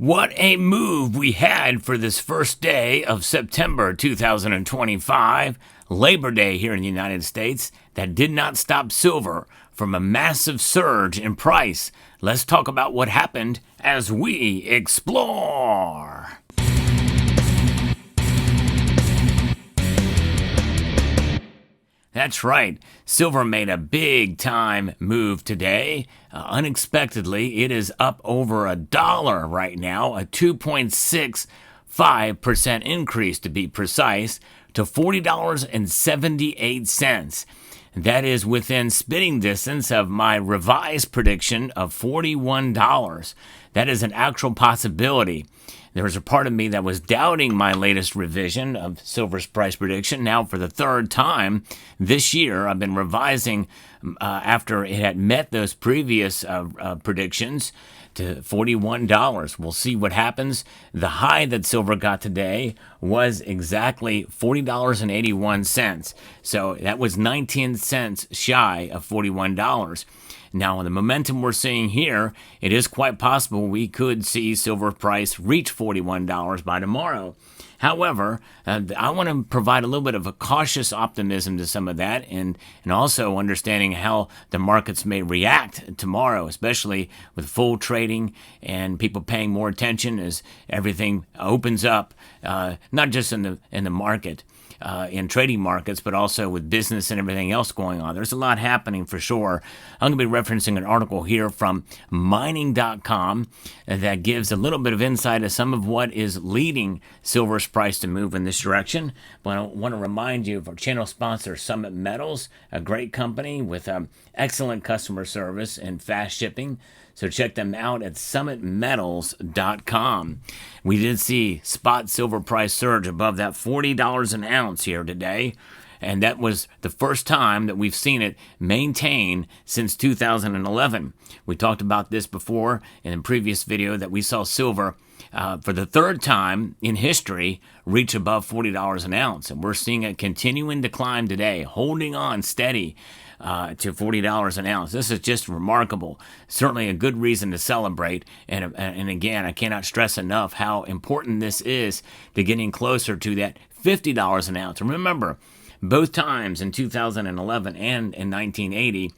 What a move we had for this first day of September 2025, Labor Day here in the United States, that did not stop silver from a massive surge in price. Let's talk about what happened as we explore. That's right, silver made a big time move today. Unexpectedly, it is up over $1 right now, a 2.65% increase to be precise, to $40.78. That is within spitting distance of my revised prediction of $41. That is an actual possibility. There was a part of me that was doubting my latest revision of silver's price prediction. Now, for the third time this year, I've been revising after it had met those previous predictions to $41. We'll see what happens. The high that silver got today was exactly $40.81. So that was 19 cents shy of $41. Now, in the momentum we're seeing here, it is quite possible we could see silver price reach $41 by tomorrow. However, I want to provide a little bit of a cautious optimism to some of that, and also understanding how the markets may react tomorrow, especially with full trading and people paying more attention as everything opens up, not just in the market. In trading markets, but also with business and everything else going on. There's a lot happening for sure. I'm going to be referencing an article here from mining.com that gives a little bit of insight as some of what is leading silver's price to move in this direction. But I want to remind you of our channel sponsor, Summit Metals, a great company with excellent customer service and fast shipping. So check them out at summitmetals.com. We did see spot silver price surge above that $40 an ounce here today. And that was the first time that we've seen it maintain since 2011. We talked about this before in a previous video that we saw silver for the third time in history reach above $40 an ounce. And we're seeing a continuing decline today, holding on steady to $40 an ounce. This is just remarkable. Certainly a good reason to celebrate. And again, I cannot stress enough how important this is to getting closer to that $50 an ounce. And remember, both times in 2011 and in 1980,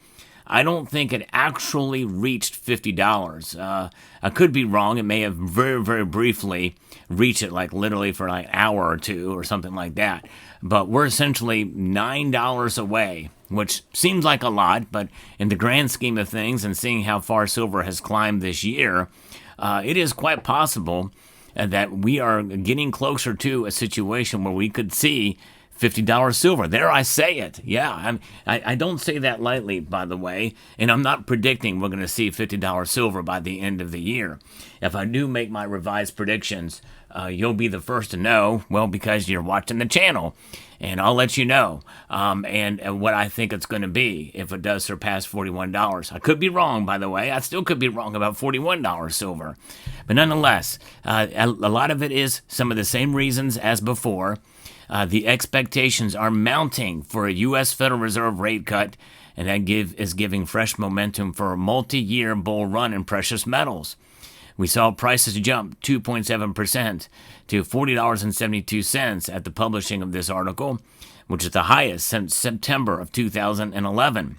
I don't think it actually reached $50. I could be wrong. It may have very, very briefly reached it, like literally for like an hour or two or something like that. But we're essentially $9 away, which seems like a lot, but in the grand scheme of things and seeing how far silver has climbed this year, it is quite possible that we are getting closer to a situation where we could see $50 silver. There I say it. Yeah, I don't say that lightly, by the way, and I'm not predicting we're going to see $50 silver by the end of the year. If I do make my revised predictions, you'll be the first to know, well, because you're watching the channel, and I'll let you know, and what I think it's going to be if it does surpass $41. I could be wrong, by the way. I still could be wrong about $41 silver. But nonetheless, a lot of it is some of the same reasons as before. The expectations are mounting for a U.S. Federal Reserve rate cut, and that is giving fresh momentum for a multi-year bull run in precious metals. We saw prices jump 2.7% to $40.72 at the publishing of this article, which is the highest since September of 2011.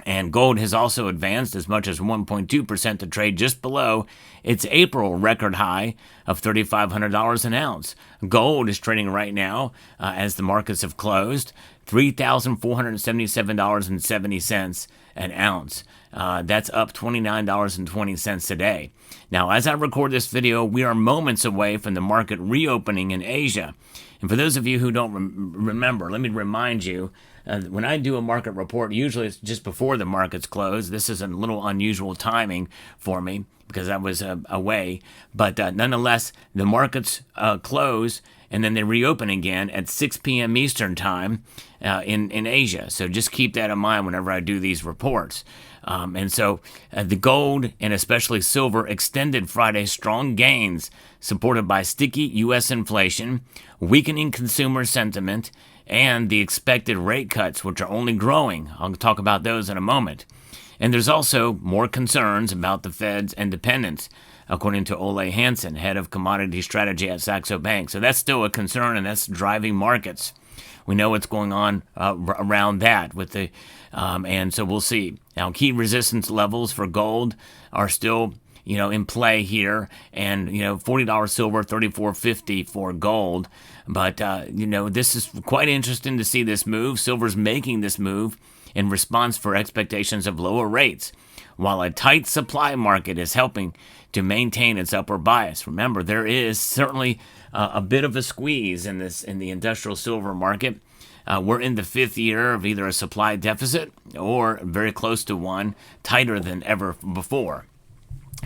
And gold has also advanced as much as 1.2% to trade just below its April record high of $3,500 an ounce. Gold is trading right now, as the markets have closed, $3,477.70 an ounce. That's up $29.20 today. Now, as I record this video, we are moments away from the market reopening in Asia. And for those of you who don't remember, let me remind you, when I do a market report, usually it's just before the markets close. This is a little unusual timing for me because I was away. But nonetheless, the markets close and then they reopen again at 6 p.m. Eastern time in Asia. So just keep that in mind whenever I do these reports. And so the gold and especially silver extended Friday's strong gains, supported by sticky U.S. inflation, weakening consumer sentiment, and the expected rate cuts, which are only growing. I'll talk about those in a moment. And there's also more concerns about the Fed's independence. according to Ole Hansen, head of commodity strategy at Saxo Bank. So that's still a concern, and that's driving markets. We know what's going on around that with the, and so we'll see. Now, key resistance levels for gold are still, in play here, and $40 silver, $34.50 for gold. But this is quite interesting to see this move. Silver's making this move in response for expectations of lower rates, while a tight supply market is helping to maintain its upward bias. Remember, there is certainly a bit of a squeeze in the industrial silver market. We're in the fifth year of either a supply deficit or very close to one, tighter than ever before.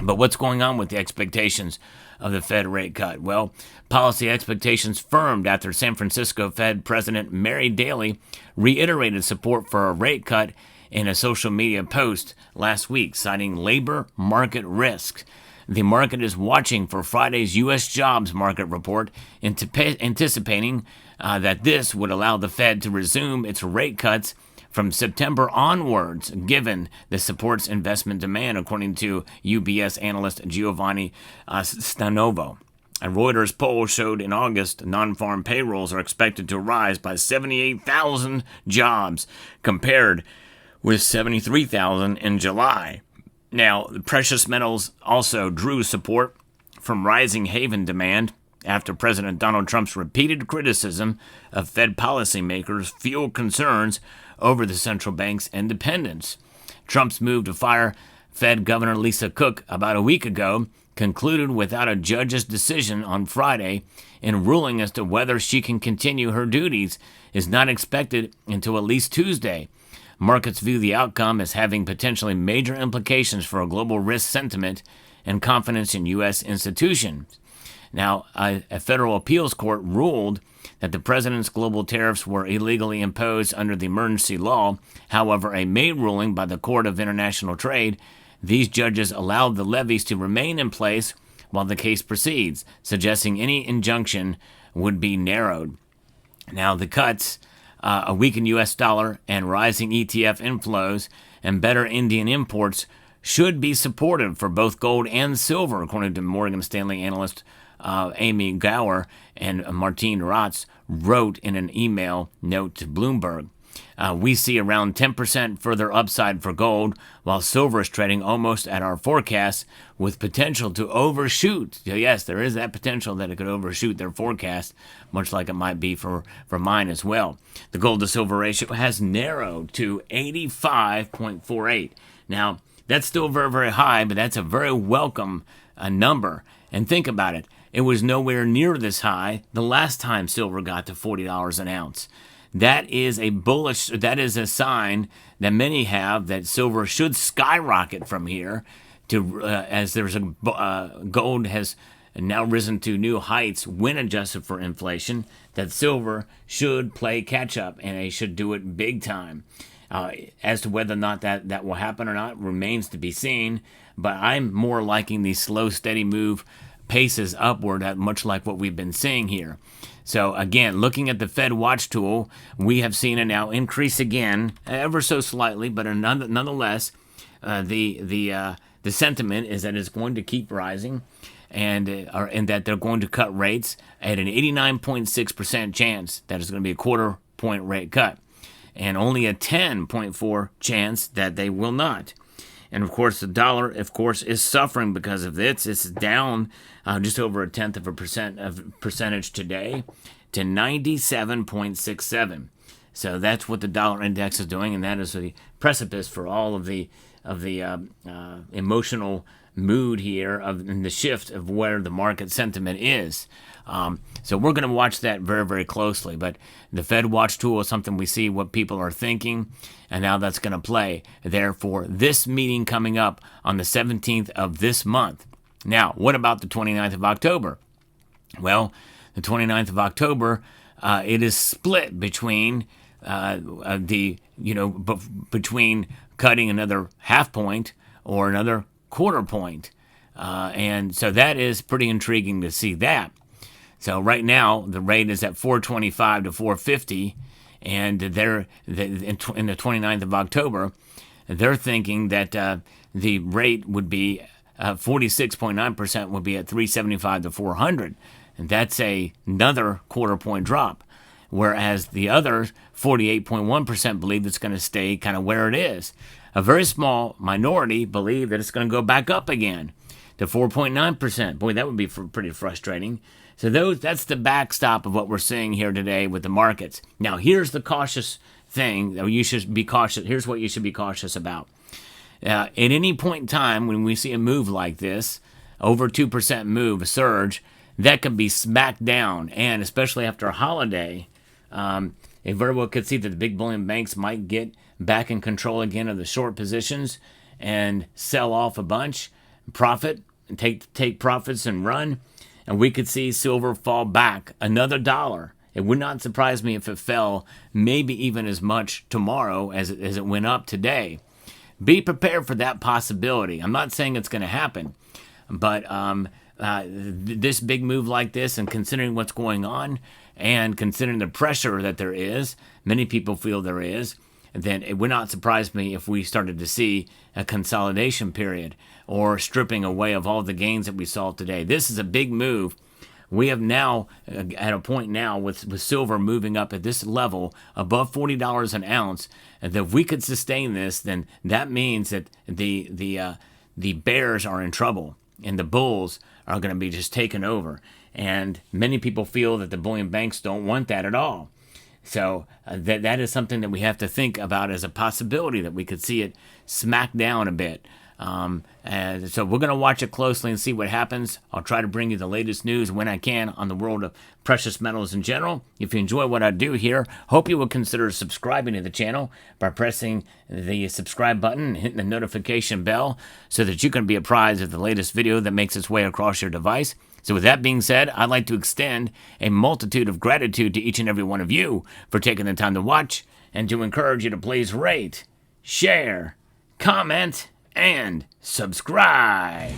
But what's going on with the expectations of the Fed rate cut? Well, policy expectations firmed after San Francisco Fed President Mary Daly reiterated support for a rate cut in a social media post last week, citing labor market risks. The market is watching for Friday's U.S. jobs market report, anticipating that this would allow the Fed to resume its rate cuts from September onwards, given the supports investment demand, according to UBS analyst Giovanni Stanovo. A Reuters poll showed in August non-farm payrolls are expected to rise by 78,000 jobs, compared with 73,000 in July. Now, the precious metals also drew support from rising haven demand after President Donald Trump's repeated criticism of Fed policymakers fueled concerns over the central bank's independence. Trump's move to fire Fed Governor Lisa Cook about a week ago concluded without a judge's decision on Friday, and ruling as to whether she can continue her duties is not expected until at least Tuesday. Markets view the outcome as having potentially major implications for a global risk sentiment and confidence in U.S. institutions. Now, a federal appeals court ruled that the president's global tariffs were illegally imposed under the emergency law. However, a May ruling by the Court of International Trade, these judges allowed the levies to remain in place while the case proceeds, suggesting any injunction would be narrowed. Now, the cuts, a weakened U.S. dollar and rising ETF inflows and better Indian imports should be supportive for both gold and silver, according to Morgan Stanley analyst Amy Gower and Martine Ratz wrote in an email note to Bloomberg. We see around 10% further upside for gold, while silver is trading almost at our forecast with potential to overshoot. Yes, there is that potential that it could overshoot their forecast, much like it might be for mine as well. The gold to silver ratio has narrowed to 85.48. Now, that's still very, very high, but that's a very welcome number. And think about it. It was nowhere near this high the last time silver got to $40 an ounce. That is a sign that many have that silver should skyrocket from here to as there's gold has now risen to new heights when adjusted for inflation, that silver should play catch up, and they should do it big time. As to whether or not that will happen or not remains to be seen, but I'm more liking the slow, steady move paces upward, much like what we've been seeing here. So again, looking at the Fed watch tool, we have seen it now increase again, ever so slightly, but nonetheless, the sentiment is that it's going to keep rising, and that they're going to cut rates at an 89.6% chance that it's going to be a quarter point rate cut, and only a 10.4% chance that they will not. And of course, the dollar, is suffering because of this. It's down just over 1/10 percentage today to 97.67. So that's what the dollar index is doing, and that is the precipice for all of the emotional mood here and the shift of where the market sentiment is. So we're going to watch that very, very closely. But the Fed watch tool is something we see what people are thinking, and now that's going to play there for this meeting coming up on the 17th of this month. Now, what about the 29th of October? Well, the 29th of October, it is split between between cutting another half point or another quarter point. And so that is pretty intriguing to see that. So right now, the rate is at 425 to 450, and in the 29th of October, they're thinking that the rate would be 46.9% would be at 375 to 400. And that's another quarter point drop. Whereas the other 48.1% believe it's going to stay kind of where it is. A very small minority believe that it's going to go back up again to 4.9%. Boy, that would be pretty frustrating. So that's the backstop of what we're seeing here today with the markets. Now, here's the cautious thing that you should be cautious. Here's what you should be cautious about. At any point in time when we see a move like this, over 2% move, a surge, that could be smacked down. And especially after a holiday, it very well could see that the big bullion banks might get back in control again of the short positions and sell off a bunch, profit, and take profits and run. And we could see silver fall back another $1. It would not surprise me if it fell maybe even as much tomorrow as it went up today. Be prepared for that possibility. I'm not saying it's going to happen, but this big move like this, and considering what's going on and considering the pressure that there is, many people feel there is, then it would not surprise me if we started to see a consolidation period or stripping away of all the gains that we saw today. This is a big move. We have now, at a point now with silver moving up at this level above $40 an ounce, and that if we could sustain this, then that means that the bears are in trouble and the bulls are going to be just taken over. And many people feel that the bullion banks don't want that at all. So that is something that we have to think about as a possibility, that we could see it smack down a bit. And so we're going to watch it closely and see what happens. I'll try to bring you the latest news when I can on the world of precious metals in general. If you enjoy what I do here, hope you will consider subscribing to the channel by pressing the subscribe button and hitting the notification bell so that you can be apprised of the latest video that makes its way across your device. So with that being said, I'd like to extend a multitude of gratitude to each and every one of you for taking the time to watch, and to encourage you to please rate, share, comment, and subscribe.